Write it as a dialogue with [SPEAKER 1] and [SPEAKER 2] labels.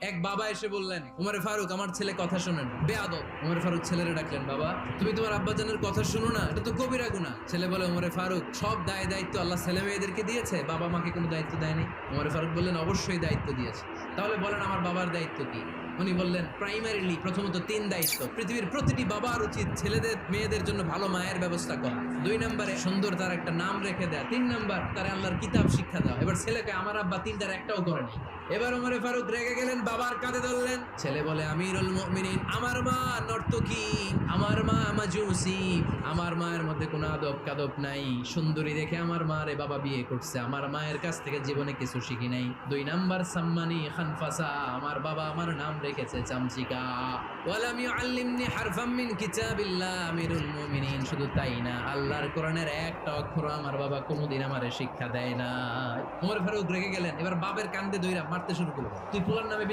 [SPEAKER 1] এক বাবা এসে বললেন, উমরে ফারুক আমার ছেলে কথা শোনেন, বেয়াদব। উমরে ফারুক ছেলেরে ডাকলেন, বাবা তুমি তোমার আব্বাজানের কথা শোনো না, এটা তো কবিরা গুনাহ। ছেলে বলে, উমরে ফারুক সব দায় দায়িত্ব আল্লাহ ছেলে মেয়েদেরকে দিয়েছে, বাবা মাকে কোনো দায়িত্ব দেয়নি। উমরে ফারুক বললেন, অবশ্যই দায়িত্ব দিয়েছে। তাহলে বলেন আমার বাবার দায়িত্ব কি? উনি বললেন, প্রাইমারিলি প্রথমত 3 দায়িত্ব। পৃথিবীর প্রতিটি বাবার উচিত ছেলেদের মেয়েদের জন্য ভালো মায়ের ব্যবস্থা করা। 2 নম্বরে সুন্দর তার একটা নাম রেখে দেয়া। 3 নাম্বার তার আল্লাহর কিতাব শিক্ষা দেওয়া। এবার ছেলেকে আমার আব্বা 3টার একটাও করেনি। এবার ওমরে ফারুক রেগে গেলেন, বাবার কাঁধে ধরলেন। ছেলে বলে, আমিরুল মুমিনিন, আমার মা নর্তকী, আমার মা মাজুসি, আমার মায়ের মধ্যে কোনো আদব কাদব নাই, সুন্দরী দেখে আমার মারে বাবা বিয়ে করছে, আমার মায়ের কাছ থেকে জীবনে কিছু শিখি নাই। 2 নাম্বার সাম্মানি খানফাসা, আমার বাবা আমার নাম রেখেছে চামচিকা। ওয়ালাম ইউআল্লিমনি হারফাম মিন কিতাবিল্লাহ, আমিরুল মুমিনিন। শুধু তাই না, আল্লাহর কোরআনের একটা অক্ষর আমার বাবা কোনোদিন আমারে শিক্ষা দেয় না। ওমর ফারুক রেগে গেলেন, এবার বাপের কান্দে দইরা মারতে শুরু করলো। তুই পোলার নামে